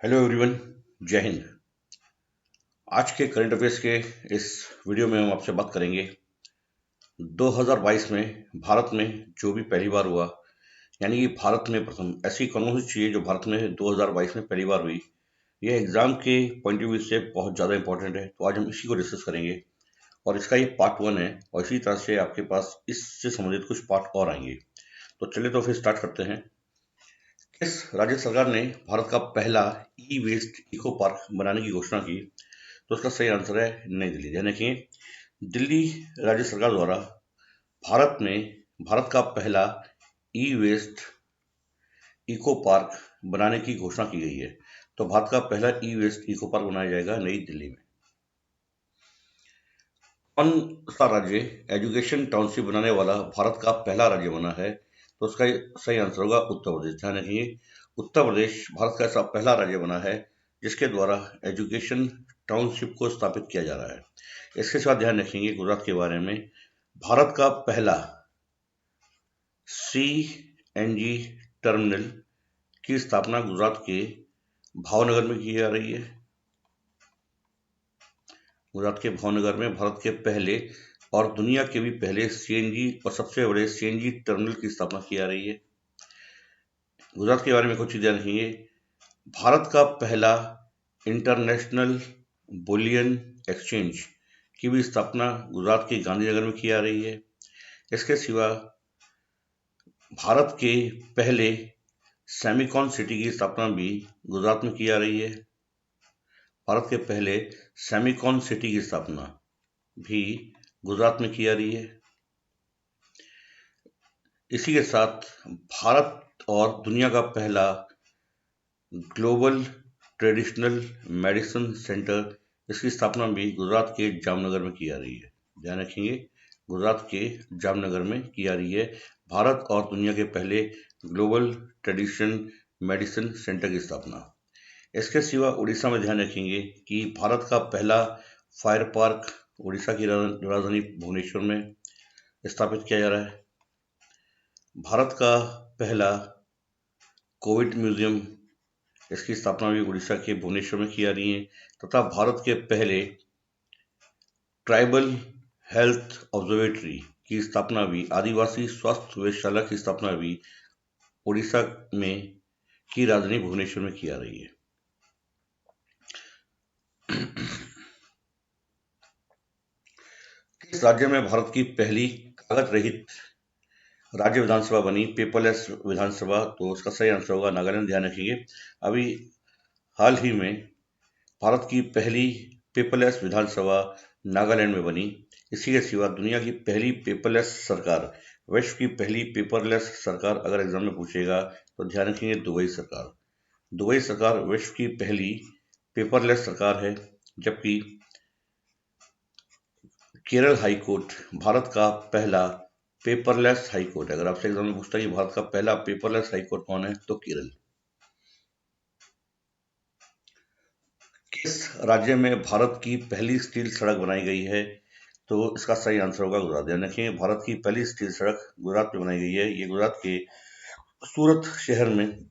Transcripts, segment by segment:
Hello everyone. जय हिंद। आज के करंट अफेयर्स के इस वीडियो में हम आपसे बात करेंगे 2022 में भारत में जो भी पहली बार हुआ, यानी कि भारत में प्रथम ऐसी कौन सी चीज़ है जो भारत में 2022 में पहली बार हुई। यह एग्जाम के पॉइंट ऑफ व्यू से बहुत ज़्यादा इंपॉर्टेंट है, तो आज हम इसी को डिस्कस करेंगे और इसका ये पार्ट 1 है और इसी तरह से आपके पास इससे संबंधित कुछ पार्ट और आएंगे। तो चलिए तो फिर स्टार्ट करते हैं। किस राज्य सरकार ने भारत का पहला ई वेस्ट इको पार्क बनाने की घोषणा की? तो उसका सही आंसर है नई दिल्ली। ध्यान रखिए, दिल्ली राज्य सरकार द्वारा भारत में भारत का पहला ई वेस्ट इको पार्क बनाने की घोषणा की गई है। तो भारत का पहला ई वेस्ट इको पार्क बनाया जाएगा नई दिल्ली में। कौन सा राज्य एजुकेशन टाउनशिप बनाने वाला भारत का पहला राज्य बना है? तो उसका सही आंसर होगा उत्तर प्रदेश। ध्यान रखिए, उत्तर प्रदेश भारत का ऐसा पहला राज्य बना है जिसके द्वारा एजुकेशन टाउनशिप को स्थापित किया जा रहा है। इसके साथ ध्यान रखेंगे गुजरात के बारे में। भारत का पहला CNG टर्मिनल की स्थापना गुजरात के भावनगर में की जा रही है। गुजरात के भावनगर में भारत के पहले और दुनिया के भी पहले CNG और सबसे बड़े CNG टर्मिनल की स्थापना की जा रही है। गुजरात के बारे में कुछ चीजें रखेंगे। भारत का पहला इंटरनेशनल बुलियन एक्सचेंज की भी स्थापना गुजरात के गांधीनगर में की जा रही है। इसके सिवा भारत के पहले सेमिकॉन सिटी की स्थापना भी गुजरात में की जा रही है। भारत के पहले सेमिकॉन सिटी की स्थापना भी गुजरात में की जा रही है। इसी के साथ भारत और दुनिया का पहला ग्लोबल ट्रेडिशनल मेडिसिन सेंटर, इसकी स्थापना भी गुजरात के जामनगर में की जा रही है। ध्यान रखेंगे, गुजरात के जामनगर में की जा रही है भारत और दुनिया के पहले ग्लोबल ट्रेडिशन मेडिसिन सेंटर की स्थापना। इसके सिवा उड़ीसा में ध्यान रखेंगे कि भारत का पहला फायर पार्क उड़ीसा की राजधानी भुवनेश्वर में स्थापित किया जा रहा है। भारत का पहला कोविड म्यूजियम, इसकी स्थापना भी उड़ीसा के भुवनेश्वर में की जा रही है। तथा भारत के पहले ट्राइबल हेल्थ ऑब्जर्वेटरी की स्थापना भी, आदिवासी स्वास्थ्य वेधशाला की स्थापना भी उड़ीसा में की राजधानी भुवनेश्वर में की जा रही है। किस राज्य में भारत की पहली कागज रहित राज्य विधानसभा बनी, पेपरलेस विधानसभा? तो उसका सही आंसर होगा नागालैंड। ध्यान रखिए, अभी हाल ही में भारत की पहली पेपरलेस विधानसभा नागालैंड में बनी। इसी के सिवा दुनिया की पहली पेपरलेस सरकार, विश्व की पहली पेपरलेस सरकार अगर एग्जाम में पूछेगा तो ध्यान रखेंगे दुबई सरकार। दुबई सरकार विश्व की पहली पेपरलेस सरकार है, जबकि केरल हाईकोर्ट भारत का पहला पेपरलेस हाईकोर्ट है। अगर आपसे एग्जाम में पूछता है कि भारत का पहला पेपरलेस हाईकोर्ट कौन है, तो केरल। किस राज्य में भारत की पहली स्टील सड़क बनाई गई है? तो इसका सही आंसर होगा गुजरात। ध्यान रखें, भारत की पहली स्टील सड़क गुजरात में बनाई गई है। ये गुजरात के सूरत शहर में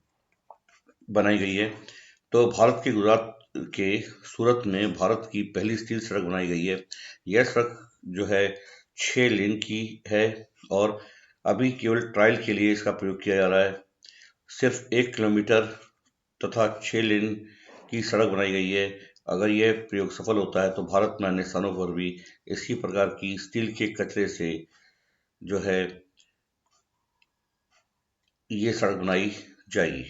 बनाई गई है। तो भारत के गुजरात के सूरत में भारत की पहली स्टील सड़क बनाई गई है। यह सड़क जो है 6 लेन की है और अभी केवल ट्रायल के लिए इसका प्रयोग किया जा रहा है। सिर्फ 1 किलोमीटर तथा 6 लेन की सड़क बनाई गई है। अगर यह प्रयोग सफल होता है तो भारत में अन्य स्थानों पर भी इसी प्रकार की स्टील के कचरे से जो है ये सड़क बनाई जाएगी।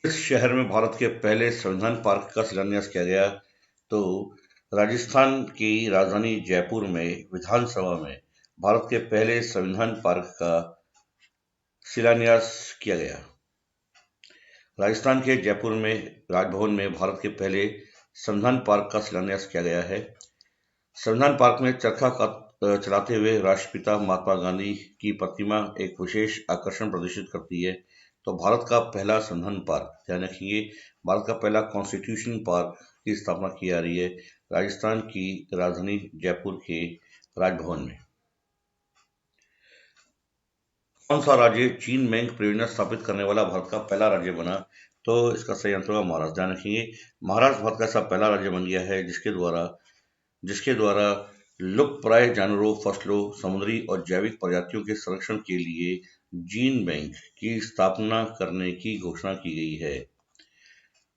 किस शहर में भारत के पहले संविधान पार्क का शिलान्यास किया गया? तो राजस्थान की राजधानी जयपुर में विधानसभा में भारत के पहले संविधान पार्क का शिलान्यास किया गया। राजस्थान के जयपुर में राजभवन में भारत के पहले संविधान पार्क का शिलान्यास किया गया है। संविधान पार्क में चरखा चलाते हुए राष्ट्रपिता महात्मा गांधी की प्रतिमा एक विशेष आकर्षण प्रदर्शित करती है। तो भारत का पहला संविधान पार्क, ध्यान रखिए, भारत का पहला कॉन्स्टिट्यूशन पार्क की स्थापना की जा रही है राजस्थान की राजधानी जयपुर के राजभवन में। कौन सा राज्य जीन बैंक परियोजना स्थापित करने वाला भारत का पहला राज्य बना? तो इसका सही आंसर होगा महाराष्ट्र। ध्यान रखेंगे, महाराष्ट्र भारत का ऐसा पहला राज्य बन गया है जिसके द्वारा लुप्तप्राय जानवरों, फसलों, समुद्री और जैविक प्रजातियों के संरक्षण के लिए जीन बैंक की स्थापना करने की घोषणा की गई है।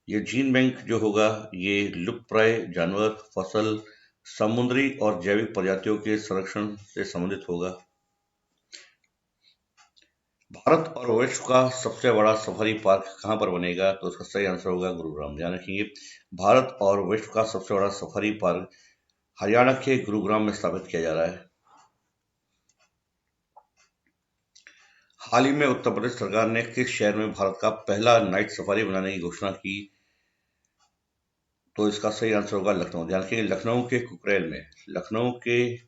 ये जीन बैंक जो होगा ये लुप्तप्राय जानवर, फसल, समुद्री और जैविक प्रजातियों के संरक्षण से संबंधित होगा। भारत और विश्व का सबसे बड़ा सफारी पार्क कहाँ पर बनेगा? तो इसका सही आंसर होगा गुरुग्राम। ध्यान रखेंगे, भारत और विश्व का सबसे बड़ा सफारी पार्क हरियाणा के गुरुग्राम में स्थापित किया जा रहा है। हाल ही में उत्तर प्रदेश सरकार ने किस शहर में भारत का पहला नाइट सफारी बनाने की घोषणा की? तो इसका सही आंसर होगा लखनऊ। ध्यान रखिए, लखनऊ के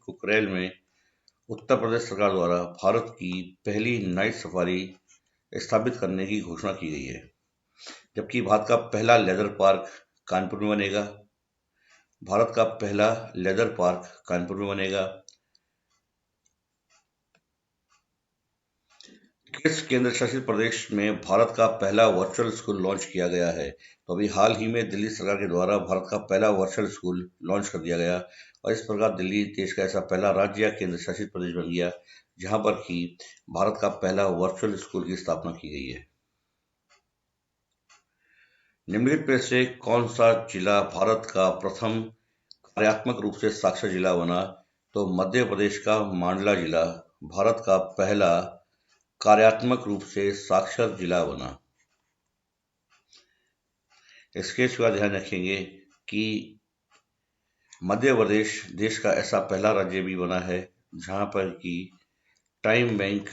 कुकरेल में उत्तर प्रदेश सरकार द्वारा भारत की पहली नाइट सफारी स्थापित करने की घोषणा की गई है। जबकि भारत का पहला लेदर पार्क कानपुर में बनेगा। किस केंद्र शासित प्रदेश में भारत का पहला वर्चुअल स्कूल लॉन्च किया गया है? तो अभी हाल ही में दिल्ली सरकार के द्वारा भारत का पहला वर्चुअल स्कूल लॉन्च कर दिया गया और इस प्रकार दिल्ली देश का ऐसा पहला राज्य या केंद्र शासित प्रदेश बन गया जहां पर कि भारत का पहला वर्चुअल स्कूल की स्थापना की गई है। निम्नलिखित में से कौन सा जिला भारत का प्रथम कार्यात्मक रूप से साक्षर जिला बना? तो मध्य प्रदेश का मांडला जिला भारत का पहला कार्यात्मक रूप से साक्षर जिला बना। इसके सिवा ध्यान रखेंगे कि मध्य प्रदेश देश का ऐसा पहला राज्य भी बना है जहां पर कि टाइम बैंक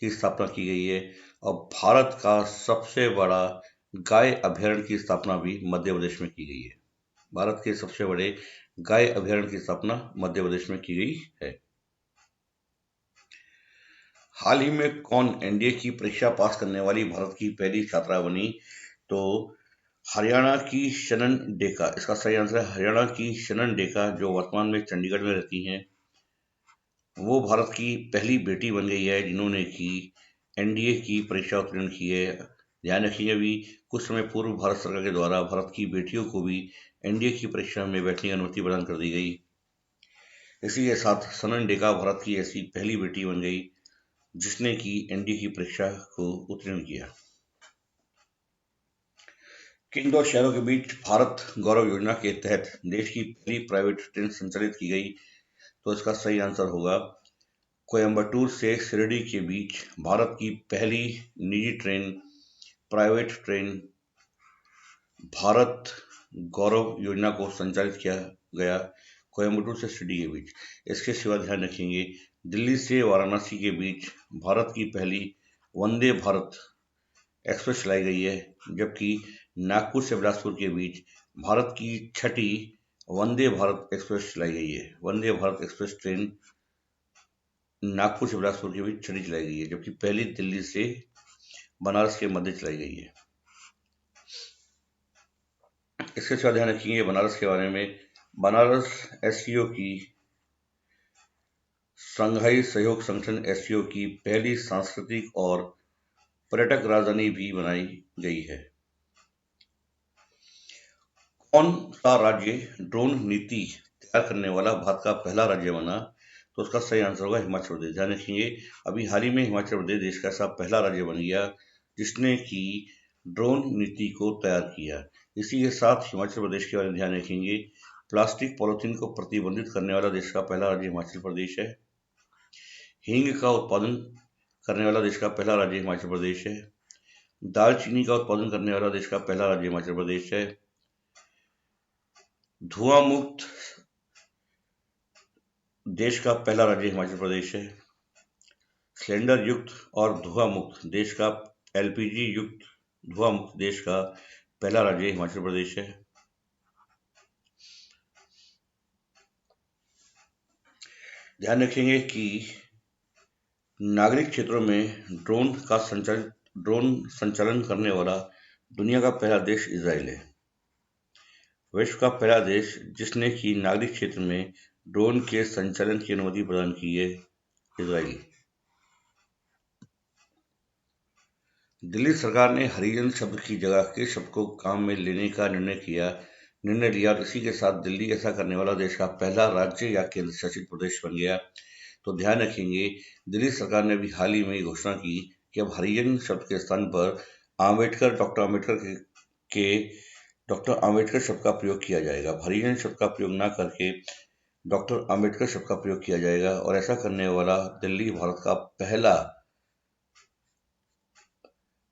की स्थापना की गई है और भारत का सबसे बड़ा गाय अभयारण्य की स्थापना भी मध्य प्रदेश में की गई है। भारत के सबसे बड़े गाय अभयारण्य की स्थापना मध्य प्रदेश में की गई है। हाल ही में कौन एनडीए की परीक्षा पास करने वाली भारत की पहली छात्रा बनी? तो हरियाणा की शनन डेका, इसका सही आंसर है हरियाणा की शनन डेका जो वर्तमान में चंडीगढ़ में रहती हैं। वो भारत की पहली बेटी बन गई है जिन्होंने की एनडीए की परीक्षा उत्तीर्ण की है। ध्यान रखिए, अभी कुछ समय पूर्व भारत सरकार के द्वारा भारत की बेटियों को भी एनडीए की परीक्षा में बैठने की अनुमति प्रदान कर दी गई। इसी के साथ सनन डेका भारत की ऐसी पहली बेटी बन गई जिसने की एनडीए की परीक्षा को उत्तीर्ण किया। किन दो शहरों के बीच भारत गौरव योजना के तहत देश की पहली प्राइवेट ट्रेन संचालित की गई? तो इसका सही आंसर होगा कोयम्बटूर से शिरडी के बीच भारत की पहली निजी प्राइवेट ट्रेन भारत गौरव योजना को संचालित किया गया कोयम्बटूर से शिरडी के बीच। इसके सिवा ध्यान रखेंगे दिल्ली से वाराणसी के बीच भारत की पहली वंदे भारत एक्सप्रेस चलाई गई है, जबकि नागपुर से बिलासपुर के बीच भारत की छठी वंदे भारत एक्सप्रेस चलाई गई है। वंदे भारत एक्सप्रेस ट्रेन नागपुर से बिलासपुर के बीच छठी चलाई गई है, जबकि पहली दिल्ली से बनारस के मध्य चलाई गई है। इसके साथ ध्यान रखिए बनारस के बारे में, बनारस एससीओ की संघाई सहयोग संगठन एससीओ की पहली सांस्कृतिक और पर्यटक राजधानी भी बनाई गई है। कौन सा राज्य ड्रोन नीति तैयार करने वाला भारत का पहला राज्य बना? तो उसका सही आंसर होगा हिमाचल प्रदेश। ध्यान रखेंगे, अभी हाल ही में हिमाचल प्रदेश देश का ऐसा पहला राज्य बन गया जिसने की ड्रोन नीति को तैयार किया। इसी के साथ हिमाचल प्रदेश के बारे में ध्यान रखेंगे, प्लास्टिक पॉलिथीन को प्रतिबंधित करने वाला देश का पहला राज्य हिमाचल प्रदेश है। हींग का उत्पादन करने वाला देश का पहला राज्य हिमाचल प्रदेश है। दालचीनी का उत्पादन करने वाला देश का पहला राज्य हिमाचल प्रदेश है। धुआं मुक्त देश का पहला राज्य हिमाचल प्रदेश है। सिलेंडर युक्त और धुआं मुक्त देश का एलपीजी युक्त धुआं मुक्त देश का पहला राज्य हिमाचल प्रदेश है। ध्यान रखेंगे कि नागरिक क्षेत्रों में ड्रोन संचालन करने वाला दुनिया का पहला देश इजराइल है। विश्व का पहला देश जिसने की नागरिक क्षेत्र में ड्रोन के संचालन की अनुमति प्रदान की है इजराइल। दिल्ली सरकार ने हरिजन शब्द की जगह किस शब्द को काम में लेने का निर्णय लिया और इसी के साथ दिल्ली ऐसा करने वाला देश का पहला राज्य या केंद्र शासित प्रदेश बन गया। तो ध्यान रखेंगे, दिल्ली सरकार ने अभी हाल ही में घोषणा की कि अब हरिजन शब्द के स्थान पर डॉक्टर आम्बेडकर शब्द का प्रयोग किया जाएगा। हरिजन शब्द का प्रयोग न करके डॉक्टर आम्बेडकर शब्द का प्रयोग किया जाएगा और ऐसा करने वाला दिल्ली भारत का पहला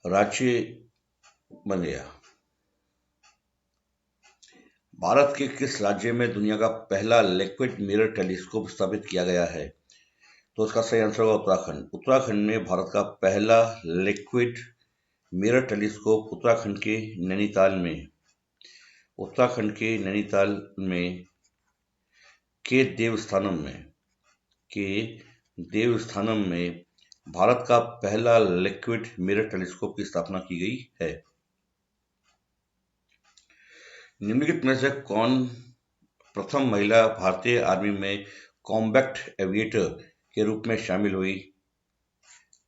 राज्य बन गया। भारत के किस राज्य में दुनिया का पहला लिक्विड मिरर टेलीस्कोप स्थापित किया गया है? तो उसका सही आंसर होगा उत्तराखंड। उत्तराखंड में भारत का पहला लिक्विड मिरर टेलीस्कोप उत्तराखंड के नैनीताल में के देवस्थानम में भारत का पहला लिक्विड मिरर टेलीस्कोप की स्थापना की गई है। निम्नलिखित में से कौन प्रथम महिला भारतीय आर्मी में कॉम्बैट एविएटर के रूप में शामिल हुई?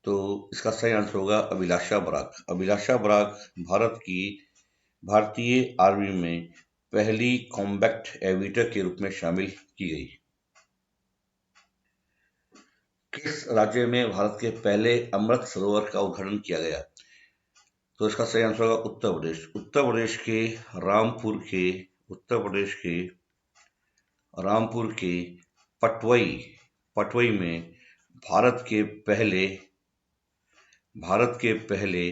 तो इसका सही आंसर होगा अभिलाषा बराक। अभिलाषा बराक भारतीय आर्मी में पहली कॉम्बैट एविएटर के रूप में शामिल की गई। किस राज्य में भारत के पहले अमृत सरोवर का उद्घाटन किया गया? तो इसका सही आंसर होगा उत्तर प्रदेश। उत्तर प्रदेश के पटवई में भारत के पहले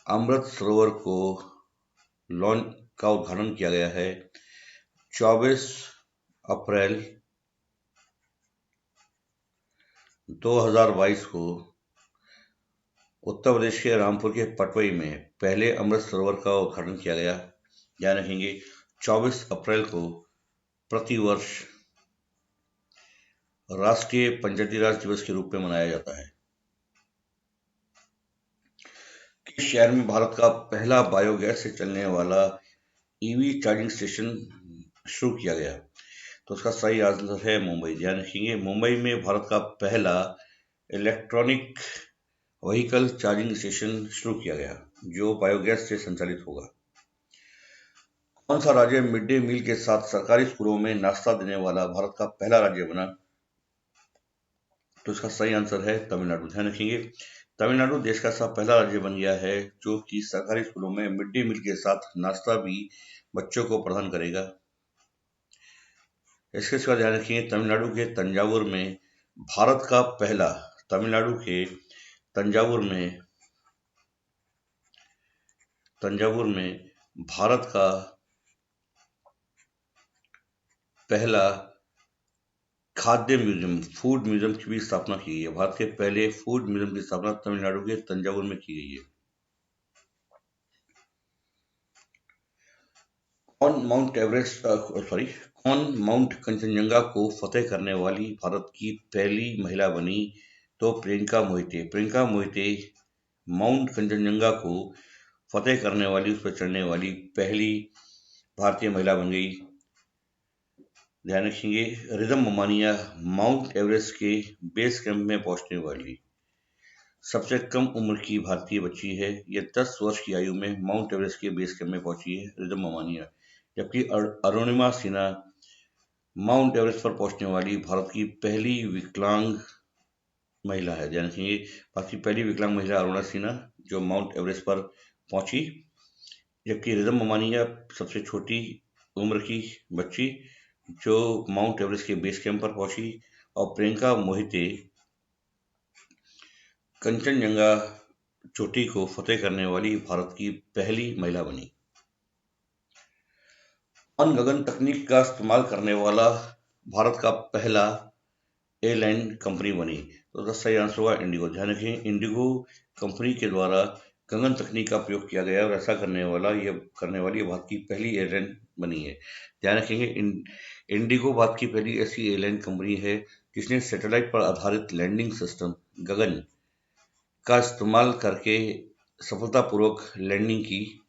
अमृत सरोवर का उद्घाटन किया गया है 24 अप्रैल 2022 को। उत्तर प्रदेश के रामपुर के पटवई में पहले अमृत सरोवर का उद्घाटन किया गया। ध्यान रखेंगे, 24 अप्रैल को प्रतिवर्ष राष्ट्रीय पंचायती राज दिवस के रूप में मनाया जाता है। किस शहर में भारत का पहला बायोगैस से चलने वाला ईवी चार्जिंग स्टेशन शुरू किया गया? तो उसका सही आंसर है मुंबई। ध्यान रखेंगे, मुंबई में भारत का पहला इलेक्ट्रॉनिक व्हीकल चार्जिंग स्टेशन शुरू किया गया जो बायोगैस से संचालित होगा। कौन सा राज्य मिड डे मील के साथ सरकारी स्कूलों में नाश्ता देने वाला भारत का पहला राज्य बना? तो इसका सही आंसर है तमिलनाडु। ध्यान रखेंगे, तमिलनाडु देश का ऐसा पहला राज्य बन गया है जो कि सरकारी स्कूलों में मिड डे मील के साथ नाश्ता भी बच्चों को प्रदान करेगा। इसके साथ ध्यान रखेंगे, तमिलनाडु के तंजावुर में भारत का पहला खाद्य म्यूजियम, फूड म्यूजियम की भी स्थापना की गई है। भारत के पहले फूड म्यूजियम की स्थापना तमिलनाडु के तंजावुर में की गई है। कौन माउंट कंचनजंगा को फतेह करने वाली भारत की पहली महिला बनी? तो प्रियंका मोहिते माउंट कंचनजंगा को फतेह करने वाली, उस पर चढ़ने वाली पहली भारतीय महिला बन गई। ध्यान रखेंगे, रिदम ममानिया माउंट एवरेस्ट के बेस कैंप में पहुंचने वाली सबसे कम उम्र की भारतीय बच्ची है। यह 10 वर्ष की आयु में माउंट एवरेस्ट के बेस कैंप में पहुंची है रिदम ममानिया। जबकि अरुणिमा सिन्हा माउंट एवरेस्ट पर पहुंचने वाली भारत की पहली विकलांग महिला है। ध्यान रखेंगे, भारत की पहली विकलांग महिला अरुणा सिन्हा जो माउंट एवरेस्ट पर पहुंची। जबकि रिदम ममानिया सबसे छोटी उम्र की बच्ची जो माउंट एवरेस्ट के बेस कैंप पर पहुंची। और प्रियंका मोहिते कंचनजंगा चोटी को फतेह करने वाली भारत की पहली महिला बनी। कौन गगन तकनीक का इस्तेमाल करने वाला भारत का पहला एयरलाइन कंपनी बनी? तो उसका सही आंसर होगा इंडिगो। ध्यान रखें, इंडिगो कंपनी के द्वारा गगन तकनीक का प्रयोग किया गया और ऐसा करने वाली भारत की पहली एयरलाइन बनी है। ध्यान रखेंगे, इंडिगो भारत की पहली ऐसी एयरलाइन कंपनी है जिसने सैटेलाइट पर आधारित लैंडिंग सिस्टम गगन का इस्तेमाल करके सफलतापूर्वक लैंडिंग की।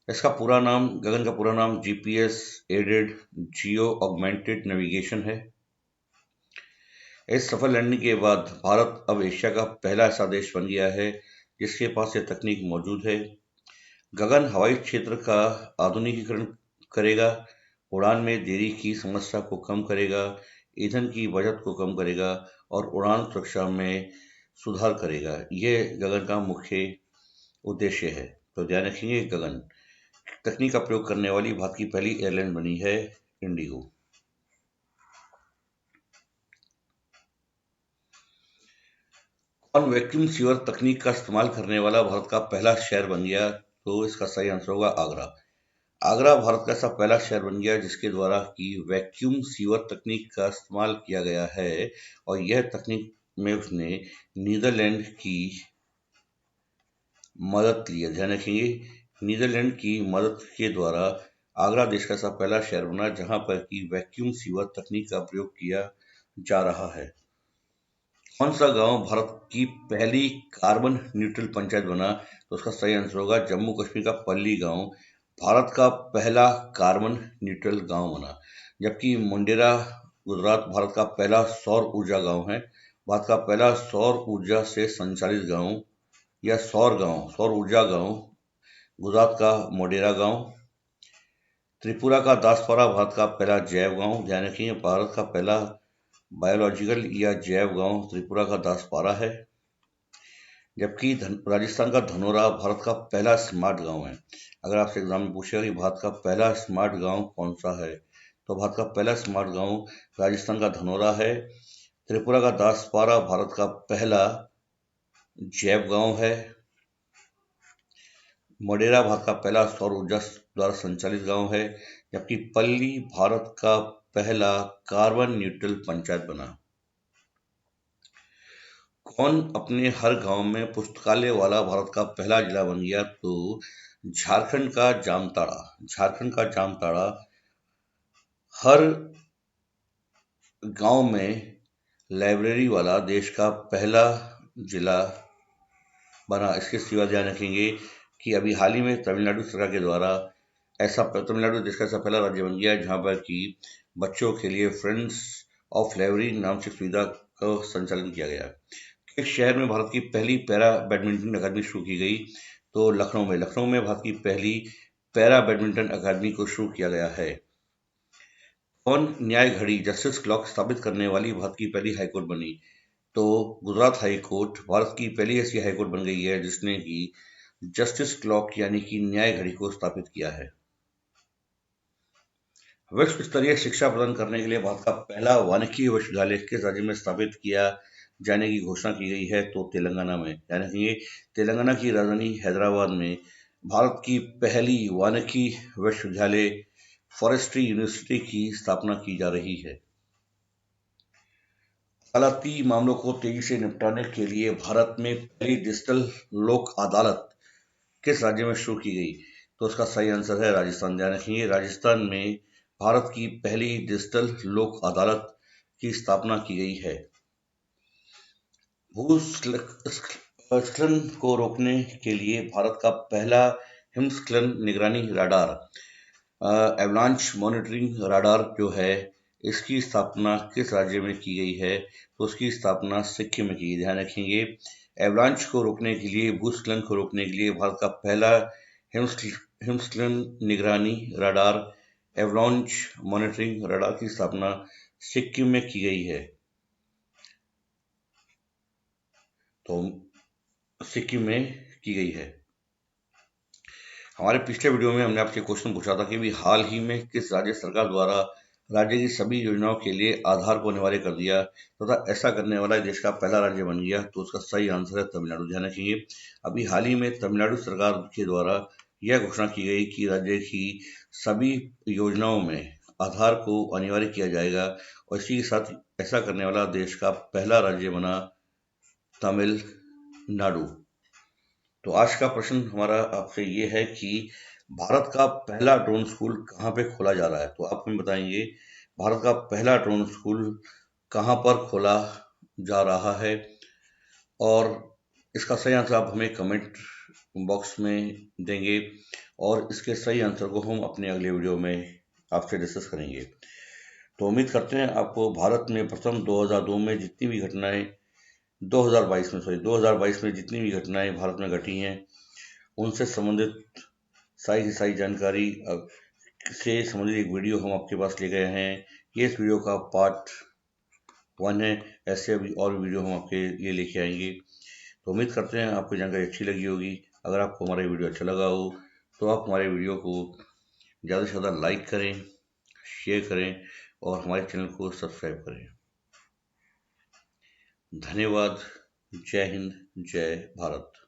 गगन का पूरा नाम GPS aided geo augmented navigation है। इस सफल लैंडिंग के बाद भारत अब एशिया का पहला ऐसा देश बन गया है जिसके पास यह तकनीक मौजूद है। गगन हवाई क्षेत्र का आधुनिकीकरण करेगा, उड़ान में देरी की समस्या को कम करेगा, ईंधन की बचत को कम करेगा और उड़ान सुरक्षा में सुधार करेगा। ये गगन का मुख्य उद्देश्य है। तो ध्यान रखेंगे, गगन तकनीक का प्रयोग करने वाली भारत की पहली एयरलाइन बनी है इंडिगो। कौन वैक्यूम सीवर तकनीक का इस्तेमाल करने वाला भारत का पहला शहर बन गया? तो इसका सही आंसर होगा आगरा। आगरा भारत का ऐसा पहला शहर बन गया जिसके द्वारा की वैक्यूम सीवर तकनीक का इस्तेमाल किया गया है और यह तकनीक में उसने नीदरलैंड की मदद ली है। ध्यान रखेंगे, नीदरलैंड की मदद के द्वारा आगरा देश का ऐसा पहला शहर बना जहां पर की वैक्यूम सीवर तकनीक का प्रयोग किया जा रहा है। कौन सा गांव भारत की पहली कार्बन न्यूट्रल पंचायत बना? तो उसका सही आंसर होगा जम्मू कश्मीर का पल्ली गांव भारत का पहला कार्बन न्यूट्रल गांव बना। जबकि मुंडेरा गुजरात भारत का पहला सौर ऊर्जा गांव है। भारत का पहला सौर ऊर्जा से संचालित गांव या सौर ऊर्जा गांव गुजरात का मोढेरा गांव। त्रिपुरा का दासपारा भारत का पहला जैव गांव। ध्यान रखिए, भारत का पहला बायोलॉजिकल या जैव गांव त्रिपुरा का दासपारा है। जबकि राजस्थान का धनोरा भारत का पहला स्मार्ट गांव है। अगर आपसे एग्जाम में पूछेगा कि भारत का पहला स्मार्ट गांव कौन सा है, तो भारत का पहला स्मार्ट गांव राजस्थान का धनोरा है। त्रिपुरा का दासपारा भारत का पहला जैव गांव है। मोढेरा भारत का पहला सौर ऊर्जा द्वारा संचालित गांव है। जबकि पल्ली भारत का पहला कार्बन न्यूट्रल पंचायत बना। कौन अपने हर गांव में पुस्तकालय वाला भारत का पहला जिला बन गया? तो झारखंड का जामताड़ा। झारखंड का जामताड़ा हर गांव में लाइब्रेरी वाला देश का पहला जिला बना। इसके सिवा ध्यान रखेंगे कि अभी हाल ही में तमिलनाडु सरकार के द्वारा तमिलनाडु देश का ऐसा पहला राज्य बन गया जहां पर कि बच्चों के लिए फ्रेंड्स ऑफ लाइब्रेरी नाम से सुविधा का संचालन किया गया। एक शहर में भारत की पहली पैरा बैडमिंटन अकादमी शुरू की गई? तो लखनऊ में भारत की पहली पैरा बैडमिंटन अकादमी को शुरू किया गया है। कौन न्याय घड़ी जस्टिस क्लॉक स्थापित करने वाली भारत की पहली हाईकोर्ट बनी? तो गुजरात हाईकोर्ट भारत की पहली ऐसी हाईकोर्ट बन गई है जिसने की जस्टिस क्लॉक यानी कि न्याय घड़ी को स्थापित किया है। विश्व स्तरीय शिक्षा प्रदान करने के लिए भारत का पहला वानिकी विश्वविद्यालय किस राज्य में स्थापित किया जाने की घोषणा की गई है? तो तेलंगाना में। यानी तेलंगाना की राजधानी हैदराबाद में भारत की पहली वानिकी विश्वविद्यालय फॉरेस्ट्री यूनिवर्सिटी की स्थापना की जा रही है। अदालती मामलों को तेजी से निपटाने के लिए भारत में पहली डिजिटल लोक अदालत किस राज्य में शुरू की गई? तो उसका सही आंसर है राजस्थान। ध्यान रखिए, राजस्थान में भारत की पहली डिजिटल लोक अदालत की स्थापना की गई है। भूस्खलन को रोकने के लिए भारत का पहला हिमस्खलन निगरानी रडार एवलांच मॉनिटरिंग रडार जो है इसकी स्थापना किस राज्य में की गई है? तो उसकी स्थापना सिक्किम में की गई। ध्यान रखेंगे, एवलांच को रोकने के लिए, भूस्खलन को रोकने के लिए भारत का पहला हिमस्खलन निगरानी रडार एवलांच मॉनिटरिंग रडार की स्थापना सिक्किम में की गई है। तो सिक्किम में की गई है। हमारे पिछले वीडियो में हमने आपसे क्वेश्चन पूछा था कि भी हाल ही में किस राज्य सरकार द्वारा राज्य की सभी योजनाओं के लिए आधार को अनिवार्य कर दिया तथा ऐसा करने वाला देश का पहला राज्य बन गया? तो उसका सही आंसर है तमिलनाडु। ध्यान रखिए, अभी हाल ही में तमिलनाडु सरकार के द्वारा यह घोषणा की गई कि राज्य की सभी योजनाओं में आधार को अनिवार्य किया जाएगा और इसी के साथ ऐसा करने वाला देश का पहला राज्य बना तमिलनाडु। तो आज का प्रश्न हमारा आपसे ये है कि भारत का पहला ड्रोन स्कूल कहाँ पे खोला जा रहा है? तो आप हमें बताएंगे भारत का पहला ड्रोन स्कूल कहाँ पर खोला जा रहा है और इसका सही आंसर आप हमें कमेंट बॉक्स में देंगे और इसके सही आंसर को हम अपने अगले वीडियो में आपसे डिस्कस करेंगे। तो उम्मीद करते हैं आपको भारत में प्रथम 2002 में जितनी भी घटनाएं 2022 में जितनी भी घटनाएं भारत में घटी हैं उनसे संबंधित सारी की सारी जानकारी से संबंधित एक वीडियो हम आपके पास ले गए हैं। ये इस वीडियो का पार्ट 1 है। ऐसे अभी और वीडियो हम आपके लिए लेके आएंगे। तो उम्मीद करते हैं आपको जानकारी अच्छी लगी होगी। अगर आपको हमारा वीडियो अच्छा लगा हो तो आप हमारे वीडियो को ज़्यादा से ज़्यादा लाइक करें, शेयर करें और हमारे चैनल को सब्सक्राइब करें। धन्यवाद। जय हिंद, जय भारत।